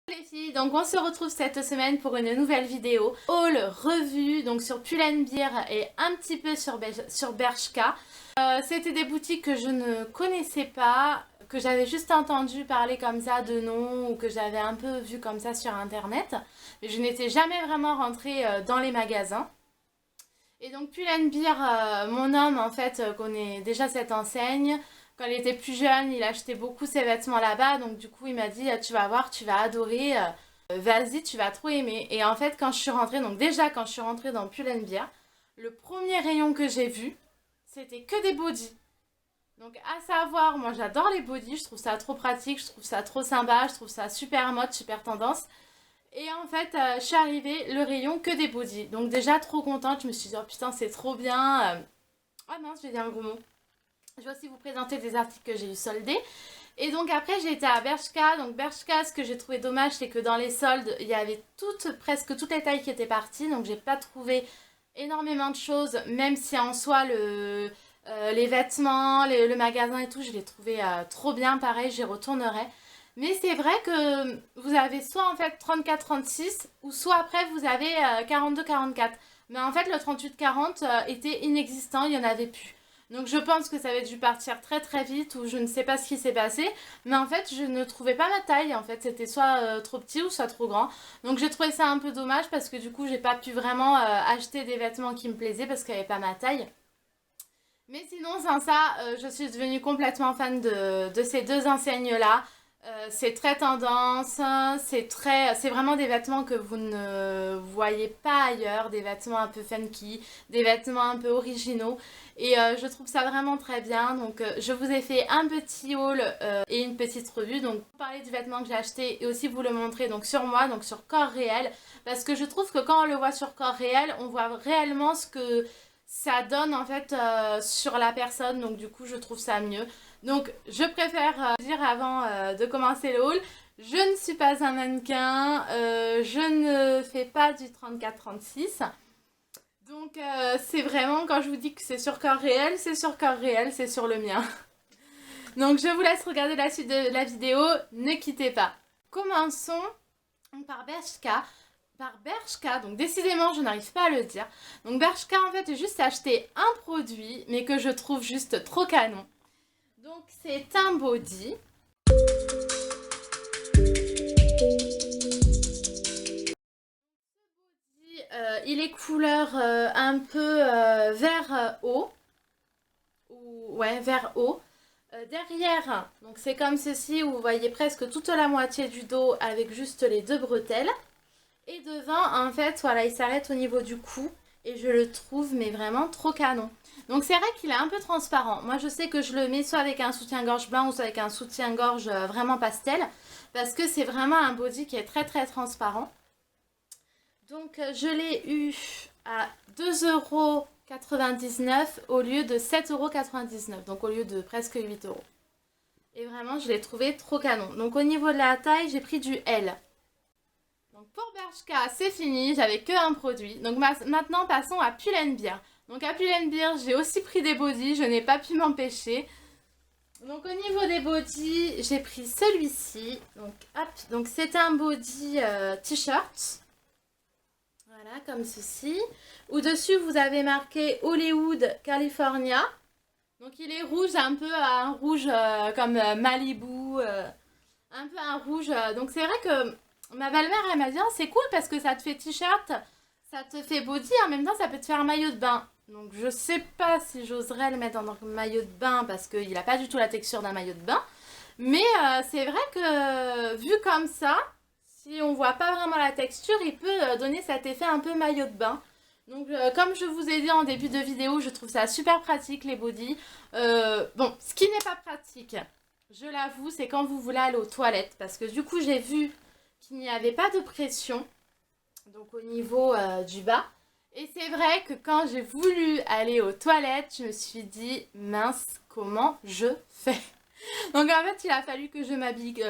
Les filles, donc on se retrouve cette semaine pour une nouvelle vidéo haul revue donc sur Pull&Bear et un petit peu sur Bershka. C'était des boutiques que je ne connaissais pas, que j'avais juste entendu parler comme ça de nom ou que j'avais un peu vu comme ça sur internet, mais je n'étais jamais vraiment rentrée dans les magasins. Et donc Pull&Bear, mon homme en fait connaît déjà cette enseigne. Quand il était plus jeune, il achetait beaucoup ses vêtements là-bas. Donc du coup, il m'a dit, tu vas voir, tu vas adorer. Vas-y, tu vas trop aimer. Et en fait, quand je suis rentrée, donc déjà quand je suis rentrée dans Pull&Bear, le premier rayon que j'ai vu, c'était que des bodys. Donc à savoir, moi j'adore les bodys, je trouve ça trop pratique, je trouve ça trop sympa, je trouve ça super mode, super tendance. Et en fait, je suis arrivée, le rayon que des bodys. Donc déjà trop contente, je me suis dit, oh putain, c'est trop bien. Oh mince, j'ai dit un gros mot. Je vais aussi vous présenter des articles que j'ai eu soldés. Et donc après j'ai été à Bershka. Donc Bershka, ce que j'ai trouvé dommage, c'est que dans les soldes, il y avait presque toutes les tailles qui étaient parties. Donc j'ai pas trouvé énormément de choses, même si en soi les vêtements, le magasin et tout, je l'ai trouvé trop bien. Pareil, j'y retournerai. Mais c'est vrai que vous avez soit en fait 34-36 ou soit après vous avez 42-44. Mais en fait le 38-40 était inexistant, il n'y en avait plus. Donc je pense que ça avait dû partir très très vite ou je ne sais pas ce qui s'est passé. Mais en fait je ne trouvais pas ma taille. En fait c'était soit trop petit ou soit trop grand. Donc j'ai trouvé ça un peu dommage parce que du coup j'ai pas pu vraiment acheter des vêtements qui me plaisaient parce qu'il n'y avait pas ma taille. Mais sinon sans ça je suis devenue complètement fan de ces deux enseignes là. C'est très tendance, c'est vraiment des vêtements que vous ne voyez pas ailleurs, des vêtements un peu funky, des vêtements un peu originaux et je trouve ça vraiment très bien. Donc je vous ai fait un petit haul et une petite revue, donc pour parler du vêtement que j'ai acheté et aussi vous le montrer donc sur moi, donc sur corps réel, parce que je trouve que quand on le voit sur corps réel, on voit réellement ce que ça donne en fait sur la personne, donc du coup je trouve ça mieux. Donc je préfère dire avant de commencer le haul, je ne suis pas un mannequin, je ne fais pas du 34-36. Donc c'est vraiment, quand je vous dis que c'est sur corps réel, c'est sur corps réel, c'est sur le mien. Donc je vous laisse regarder la suite de la vidéo, ne quittez pas. Commençons par Bershka. Par Bershka, donc décidément je n'arrive pas à le dire. Donc Bershka en fait j'ai juste acheté un produit mais que je trouve juste trop canon. Donc c'est un body. Il est couleur un peu vert eau. Ouais, vert eau. Derrière, donc c'est comme ceci où vous voyez presque toute la moitié du dos avec juste les deux bretelles. Et devant, en fait, voilà, il s'arrête au niveau du cou. Et je le trouve, mais vraiment trop canon. Donc c'est vrai qu'il est un peu transparent. Moi, je sais que je le mets soit avec un soutien-gorge blanc ou soit avec un soutien-gorge vraiment pastel. Parce que c'est vraiment un body qui est très très transparent. Donc je l'ai eu à 2,99 € au lieu de 7,99 €. Donc au lieu de presque 8 €. Et vraiment, je l'ai trouvé trop canon. Donc au niveau de la taille, j'ai pris du L. Donc pour Bershka, c'est fini, j'avais que un produit. Donc maintenant, passons à Pull&Bear. Donc à Pull&Bear, j'ai aussi pris des bodys, je n'ai pas pu m'empêcher. Donc au niveau des bodys, j'ai pris celui-ci. Donc hop, donc c'est un body t-shirt. Voilà, comme ceci. Au-dessus, vous avez marqué Hollywood, California. Donc il est rouge, un peu un rouge comme Malibu, un peu un rouge. Donc c'est vrai que ma belle-mère, elle m'a dit, oh, c'est cool parce que ça te fait t-shirt, ça te fait body, en même temps ça peut te faire un maillot de bain. Donc je sais pas si j'oserais le mettre en maillot de bain parce qu'il n'a pas du tout la texture d'un maillot de bain. Mais c'est vrai que vu comme ça, si on voit pas vraiment la texture, il peut donner cet effet un peu maillot de bain. Donc comme je vous ai dit en début de vidéo, je trouve ça super pratique les bodys. Bon, ce qui n'est pas pratique, je l'avoue, c'est quand vous voulez aller aux toilettes. Parce que du coup, j'ai vu qu'il n'y avait pas de pression. Donc au niveau du bas. Et c'est vrai que quand j'ai voulu aller aux toilettes, je me suis dit, mince, comment je fais? Donc en fait, il a fallu que je m'habille.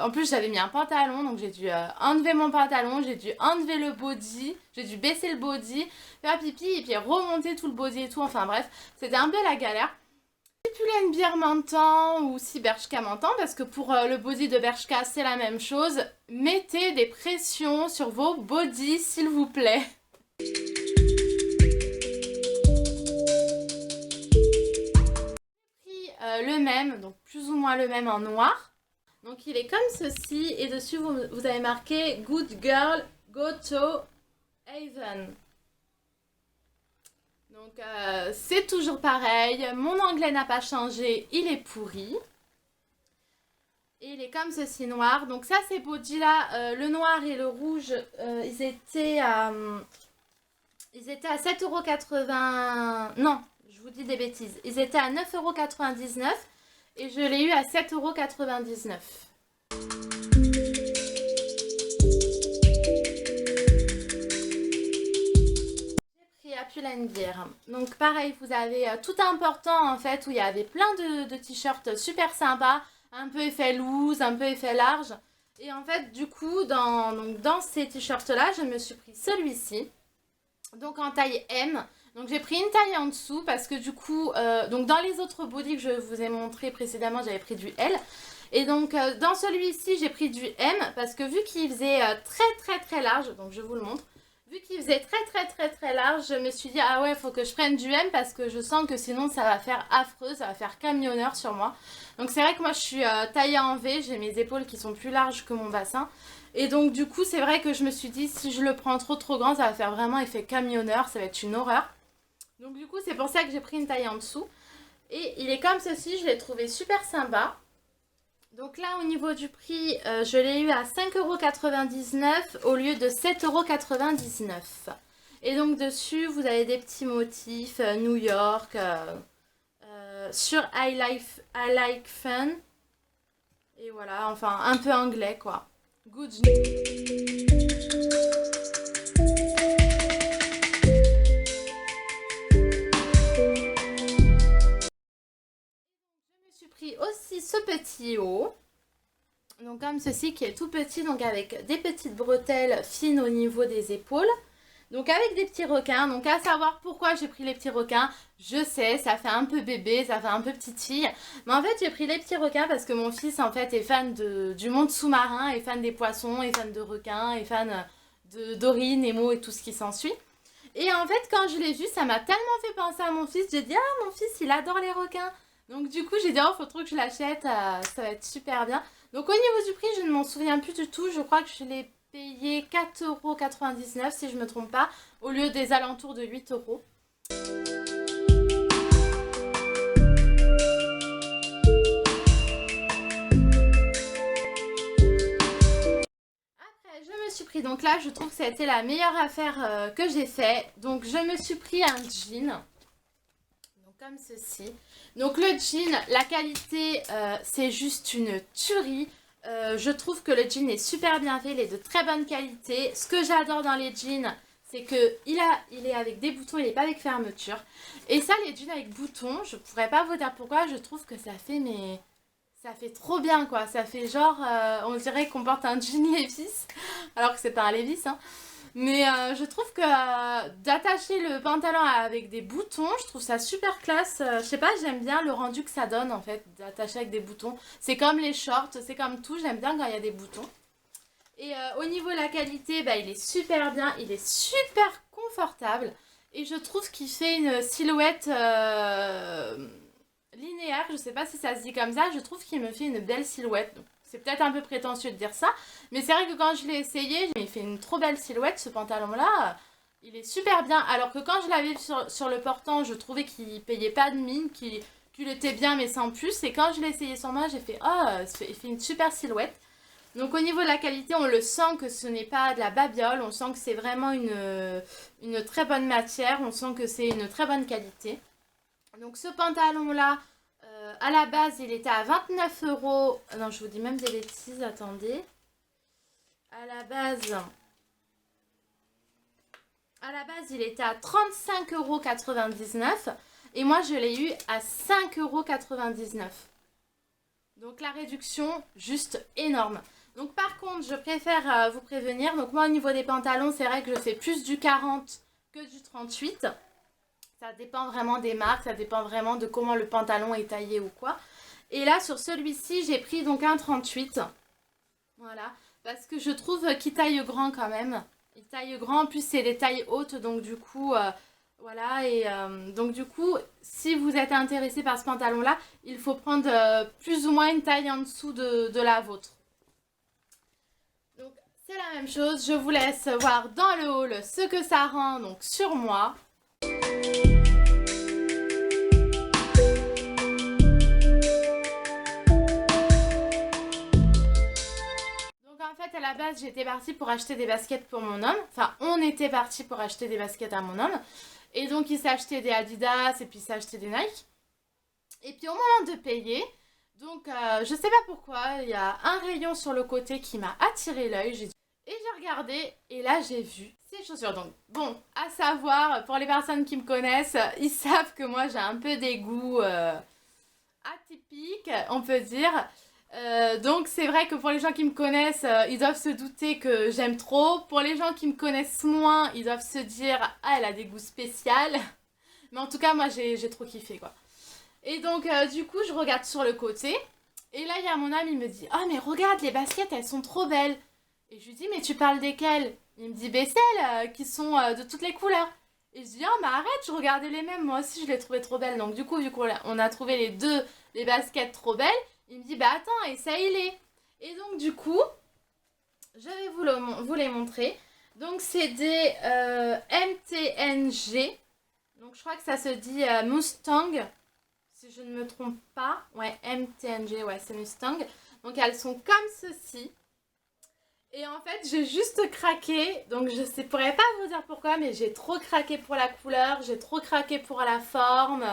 En plus, j'avais mis un pantalon, donc j'ai dû enlever mon pantalon, j'ai dû enlever le body, j'ai dû baisser le body, faire pipi et puis remonter tout le body et tout. Enfin bref, c'était un peu la galère. Pull&Bear m'entend ou si Bershka m'entend, parce que pour le body de Bershka c'est la même chose, mettez des pressions sur vos bodys s'il vous plaît. Le même, donc plus ou moins le même en noir. Donc il est comme ceci et dessus vous avez marqué Good Girl Go to Haven. Donc c'est toujours pareil, mon anglais n'a pas changé, il est pourri. Et il est comme ceci noir. Donc ça ces body là, le noir et le rouge, ils étaient à 7,80€. Non, je vous dis des bêtises. Ils étaient à 9,99€ et je l'ai eu à 7,99€. À Pull&Bear. Donc pareil, vous avez tout un portant en fait où il y avait plein de t-shirts super sympas, un peu effet loose, un peu effet large. Et en fait du coup dans ces t-shirts là, je me suis pris celui-ci. Donc en taille M. Donc j'ai pris une taille en dessous parce que du coup, donc dans les autres bodys que je vous ai montré précédemment, j'avais pris du L. Et donc dans celui-ci, j'ai pris du M parce que vu qu'il faisait très large, donc je vous le montre. Vu qu'il faisait très large, je me suis dit ah ouais, faut que je prenne du M parce que je sens que sinon ça va faire affreux, ça va faire camionneur sur moi. Donc c'est vrai que moi je suis taillée en V, j'ai mes épaules qui sont plus larges que mon bassin. Et donc du coup c'est vrai que je me suis dit si je le prends trop grand, ça va faire vraiment effet camionneur, ça va être une horreur. Donc du coup c'est pour ça que j'ai pris une taille en dessous. Et il est comme ceci, je l'ai trouvé super sympa. Donc là au niveau du prix, je l'ai eu à 5,99€ au lieu de 7,99€. Et donc dessus vous avez des petits motifs New York, sur I like fun. Et voilà, enfin un peu anglais quoi. Good. Je me suis pris aussi ce petit haut. Donc comme ceci qui est tout petit, donc avec des petites bretelles fines au niveau des épaules. Donc avec des petits requins, donc à savoir pourquoi j'ai pris les petits requins, je sais, ça fait un peu bébé, ça fait un peu petite fille. Mais en fait j'ai pris les petits requins parce que mon fils en fait est fan du monde sous-marin, est fan des poissons, est fan de requins, est fan de Dory, Nemo et tout ce qui s'ensuit. Et en fait quand je l'ai vu, ça m'a tellement fait penser à mon fils, j'ai dit ah mon fils il adore les requins. Donc du coup j'ai dit oh faut trop que je l'achète, ça va être super bien. Donc au niveau du prix je ne m'en souviens plus du tout, je crois que je l'ai payé 4,99€ si je ne me trompe pas, au lieu des alentours de 8€. Après, je me suis pris, donc là, je trouve que ça a été la meilleure affaire que j'ai fait. Donc, je me suis pris un jean, donc comme ceci. Donc, le jean, la qualité, c'est juste une tuerie. Je trouve que le jean est super bien fait, il est de très bonne qualité. Ce que j'adore dans les jeans, c'est que il est avec des boutons, il n'est pas avec fermeture. Et ça, les jeans avec boutons, je pourrais pas vous dire pourquoi, je trouve que ça fait trop bien quoi. Ça fait genre, on dirait qu'on porte un jean Levi's, alors que c'est pas un Levi's hein. Mais je trouve que d'attacher le pantalon avec des boutons, je trouve ça super classe. Je sais pas, j'aime bien le rendu que ça donne en fait, d'attacher avec des boutons. C'est comme les shorts, c'est comme tout, j'aime bien quand il y a des boutons. Et au niveau de la qualité, bah, il est super bien, il est super confortable. Et je trouve qu'il fait une silhouette linéaire, je sais pas si ça se dit comme ça, je trouve qu'il me fait une belle silhouette. C'est peut-être un peu prétentieux de dire ça, mais c'est vrai que quand je l'ai essayé, il fait une trop belle silhouette ce pantalon-là. Il est super bien, alors que quand je l'avais vu sur le portant, je trouvais qu'il payait pas de mine, qu'il était bien mais sans plus. Et quand je l'ai essayé sur moi, j'ai fait « Oh, il fait une super silhouette ». Donc au niveau de la qualité, on le sent que ce n'est pas de la babiole, on sent que c'est vraiment une très bonne matière, on sent que c'est une très bonne qualité. Donc ce pantalon-là, à la base, il était à 29€. Non, je vous dis même des bêtises, attendez. À la base, il était à 35,99€. Et moi, je l'ai eu à 5,99€. Donc la réduction, juste énorme. Donc par contre, je préfère vous prévenir. Donc moi, au niveau des pantalons, c'est vrai que je fais plus du 40 que du 38. Ça dépend vraiment des marques, ça dépend vraiment de comment le pantalon est taillé ou quoi. Et là, sur celui-ci, j'ai pris donc un 38. Voilà, parce que je trouve qu'il taille grand quand même. Il taille grand, en plus c'est des tailles hautes, donc du coup, voilà. Et donc du coup, si vous êtes intéressé par ce pantalon-là, il faut prendre plus ou moins une taille en dessous de la vôtre. Donc c'est la même chose, je vous laisse voir dans le haul ce que ça rend donc sur moi. En fait, à la base, j'étais partie pour acheter des baskets pour mon homme. Enfin, on était parti pour acheter des baskets à mon homme. Et donc, il s'est acheté des Adidas et puis il s'est acheté des Nike. Et puis, au moment de payer, donc, je sais pas pourquoi, il y a un rayon sur le côté qui m'a attiré l'œil. Et j'ai regardé et là, j'ai vu ces chaussures. Donc, bon, à savoir, pour les personnes qui me connaissent, ils savent que moi, j'ai un peu des goûts atypiques, on peut dire. Donc c'est vrai que pour les gens qui me connaissent, ils doivent se douter que j'aime trop. Pour les gens qui me connaissent moins, ils doivent se dire « Ah, elle a des goûts spéciaux ». Mais en tout cas, moi, j'ai trop kiffé, quoi. Et donc, du coup, je regarde sur le côté. Et là, il y a mon ami, il me dit « Oh, mais regarde, les baskets, elles sont trop belles ». Et je lui dis « Mais tu parles desquelles ?» Il me dit « Ben, celles qui sont de toutes les couleurs ». Et je dis « Oh, mais arrête, je regardais les mêmes. Moi aussi, je les trouvais trop belles. » Donc, du coup, vu qu'on a trouvé les baskets trop belles, il me dit, bah attends, essaye-les. Et donc du coup, je vais vous les montrer. Donc c'est des MTNG. Donc je crois que ça se dit Mustang, si je ne me trompe pas. Ouais, MTNG, ouais, c'est Mustang. Donc elles sont comme ceci. Et en fait, j'ai juste craqué. Donc je ne pourrais pas vous dire pourquoi, mais j'ai trop craqué pour la couleur. J'ai trop craqué pour la forme.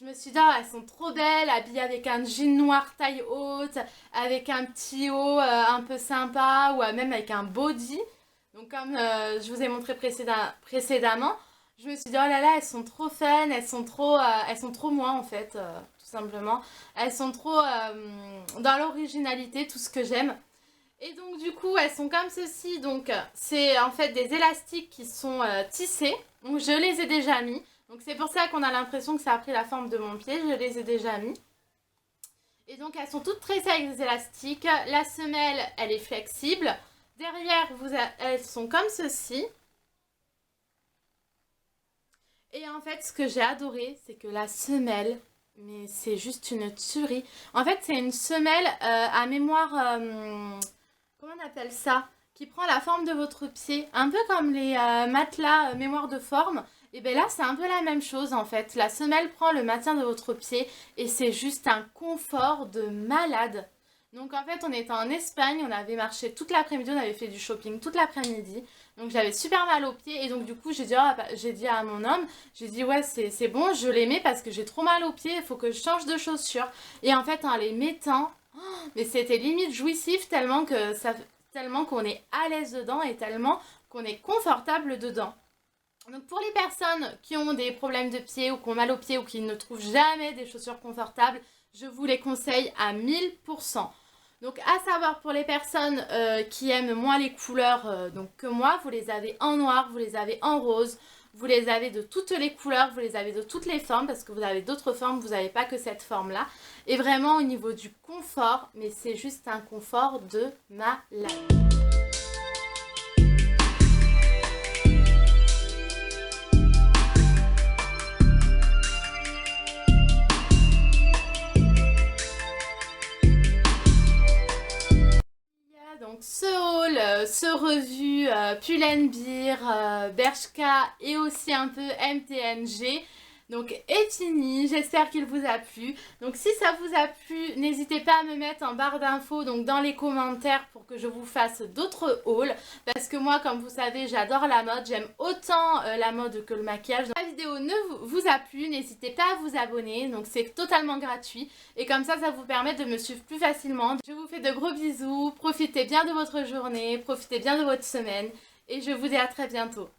Je me suis dit, oh, elles sont trop belles, habillées avec un jean noir taille haute, avec un petit haut un peu sympa, ou même avec un body. Donc comme je vous ai montré précédemment, je me suis dit, oh là là, elles sont trop fun, elles sont trop moi en fait, tout simplement. Elles sont trop dans l'originalité, tout ce que j'aime. Et donc du coup, elles sont comme ceci, donc c'est en fait des élastiques qui sont tissés. Donc je les ai déjà mis. Donc c'est pour ça qu'on a l'impression que ça a pris la forme de mon pied, je les ai déjà mis. Et donc elles sont toutes tressées avec des élastiques. La semelle, elle est flexible. Derrière, elles sont comme ceci. Et en fait, ce que j'ai adoré, c'est que la semelle, mais c'est juste une tuerie. En fait, c'est une semelle à mémoire, comment on appelle ça? Qui prend la forme de votre pied. Un peu comme les matelas mémoire de forme. Et bien là, c'est un peu la même chose en fait. La semelle prend le maintien de votre pied et c'est juste un confort de malade. Donc en fait, on était en Espagne, on avait marché toute l'après-midi, on avait fait du shopping toute l'après-midi. Donc j'avais super mal aux pieds et donc du coup, j'ai dit à mon homme, j'ai dit ouais, c'est bon, je les mets parce que j'ai trop mal aux pieds, il faut que je change de chaussures. Et en fait, en les mettant, mais c'était limite jouissif tellement qu'on est à l'aise dedans et tellement qu'on est confortable dedans. Donc pour les personnes qui ont des problèmes de pied ou qui ont mal aux pieds ou qui ne trouvent jamais des chaussures confortables, je vous les conseille à 1000%. Donc à savoir pour les personnes qui aiment moins les couleurs donc que moi, vous les avez en noir, vous les avez en rose, vous les avez de toutes les couleurs, vous les avez de toutes les formes parce que vous avez d'autres formes, vous n'avez pas que cette forme-là. Et vraiment au niveau du confort, mais c'est juste un confort de malade. Donc ce haul, ce revue, Pull&Bear, Bershka et aussi un peu MTNG donc est fini, j'espère qu'il vous a plu. Donc si ça vous a plu, n'hésitez pas à me mettre en barre d'infos donc dans les commentaires pour que je vous fasse d'autres hauls. Parce que moi, comme vous savez, j'adore la mode, j'aime autant la mode que le maquillage. Donc, la vidéo vous a plu, n'hésitez pas à vous abonner, donc c'est totalement gratuit. Et comme ça vous permet de me suivre plus facilement. Je vous fais de gros bisous, profitez bien de votre journée, profitez bien de votre semaine. Et je vous dis à très bientôt.